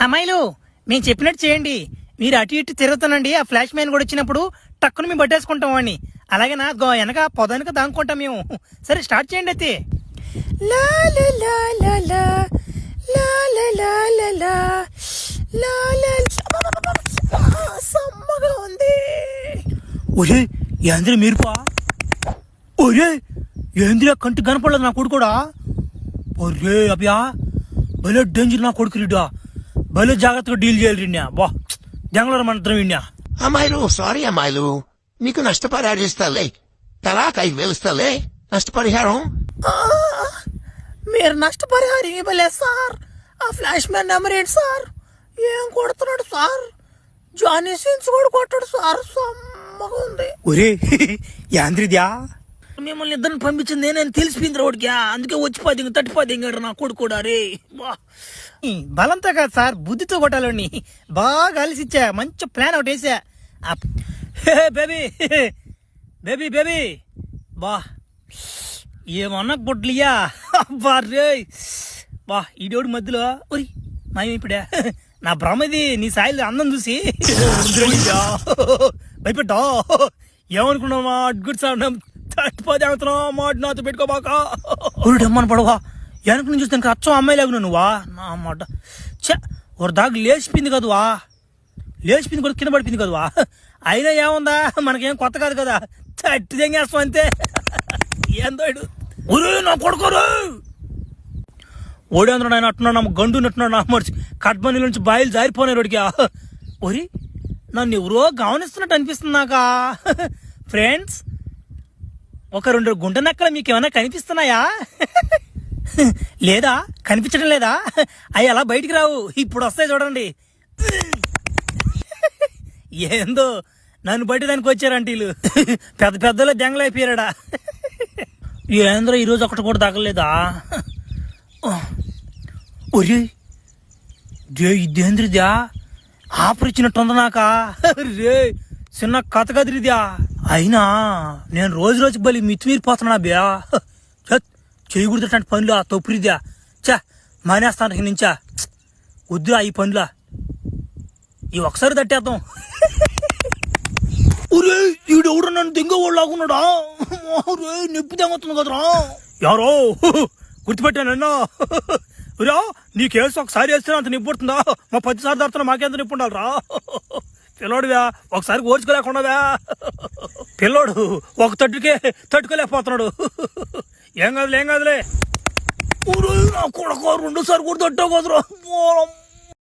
అమ్మాయిలు మేము చెప్పినట్టు చేయండి. మీరు అటు ఇటు తిరుగుతానండి. ఆ ఫ్లాష్ మ్యాన్ కూడా వచ్చినప్పుడు టక్కును మేము పట్టేసుకుంటాం వాడిని. అలాగే నా వెనక పొదానికి దాంకుంటాం మేము. సరే స్టార్ట్ చేయండి అయితే. లా లా లా లా లా లా లా లా లా లా లా సమ్మగా ఉంది. ఒరే ఏంద్ర మీరుపా, ఒరే ఏంద్ర కంటి కనపడలేదు నా కొడుకు కూడా. ఒరే అబ్యా భలే డేంజర్ నా కొడుకు రీడా, భలే జాగ్రత్తగా డీల్ చేయాలి రీడ్యా. బా జంగళ మంత్రం విన్యా. అమ్మాయిలు సారీ అమ్మాయిలు, మీకు నష్టపరిహారం ఇస్తాలే, తలాక్ 5,000 ఇస్తాలే నష్టపరిహారం. మీరు నష్టపరిహారం ఇవ్వలేదు సార్. ఆ ఫ్లాష్ మ్యాన్ నెంబర్ ఏంటి సార్? ఏం కొడుతున్నాడు సార్? జానీ సీన్స్ కూడా కొట్టాడు సార్. సమ్మగా ఉంది. ఒరే యాంద్రిద్యా, మిమ్మల్ని ఇద్దరిని పంపించింది నేను తెలిసిపోయింది రోడ్కి, అందుకే వచ్చిపోయింది తట్టిపోయింది నా కొడుకు కూడా. రే బలంతో కాదు సార్, బుద్ధితో కొట్టాలని బాగా అలిసిచ్చా. మంచి ప్లాన్ ఒకటి వేసా. బేబీ బేబీ బేబీ బా ఏమన్నా గుడ్లియా బా రే బా ఈడోడు మధ్యలో ఒరి మాయమైపోయా. నా భ్రమది నీ సాయిల్ అందం చూసి భయపెట్టా. ఏమనుకున్నావా గుడ్ సార్ తట్టిపోతే అవుతున్నావు మాట నాతో పెట్టుకోబాక. ఒరుడమ్మని పడవా వెనక నుంచి చూస్తే అచ్చం అమ్మాయి లాగున్నా నువ్వా నా మాట. చ ఒక దాకా లేచిపోయింది కదవా, లేచిపోయింది కూడా కింద పడిపోయింది కదవా. అయినా ఏముందా మనకేం కొత్త కాదు కదా, తట్టి తెంగేస్తాం అంతే. ఏందోడు ఒరే నా కొడుకోరు ఓడేంద్రుడు ఆయన అట్టున్నాడు, నమ్మ గండు నట్టున్నాడు. నా మర్చి కట్మనీ నుంచి బాయిలు జారిపోయినారు వాడికి. ఒరి నన్ను ఎవరో గమనిస్తున్నట్టు అనిపిస్తుంది నాకా. ఫ్రెండ్స్ ఒక 2 గుంట నక్కలు మీకు ఏమైనా కనిపిస్తున్నాయా? లేదా కనిపించడం లేదా? అవి అలా బయటికి రావు, ఇప్పుడు వస్తాయి చూడండి. ఏందో నన్ను బట్టి దానికి వచ్చారంటే వీళ్ళు పెద్ద పెద్దలో దెంగలైపోయాడా. ఏంద్ర ఈరోజు ఒకటి కూడా తగలేదా? ఒరే ఇదేంద్రిద్యా ఆఫర్ ఇచ్చినట్టుంది నాకా. రే చిన్న కథ కదిరిద్యా. అయినా నేను రోజు రోజుకి బలి మితిమీరిపోతున్నా బ్యా. చేయకూడదు పనులు తొప్పురిద్యా. చా మానేస్తాను నుంచా, వద్దురా ఈ పనులా, ఈ ఒకసారి తట్టేద్దాం. ఒరే ఈడెవడు నన్ను దెంగవాడు లాగున్నాడా? రే నొప్పి దెంగొస్తుంది కదరా. ఎవరో గుర్తుపెట్టానన్నా. రా నీ కేసు ఒకసారి వేస్తే అంత నిప్పు పడుతుందా? మా 10 సార్లు దడుతున్నా మాకెంత నిప్పు ఉండాలరా. పిల్లోడువా ఒకసారి ఓర్చుకోలేకుండావా. పిల్లోడు ఒక తట్టుకే తట్టుకోలేకపోతున్నాడు. ఏం కాదులే నా కొడుకు 2 సార్లు కూడా తట్టావు కదరా.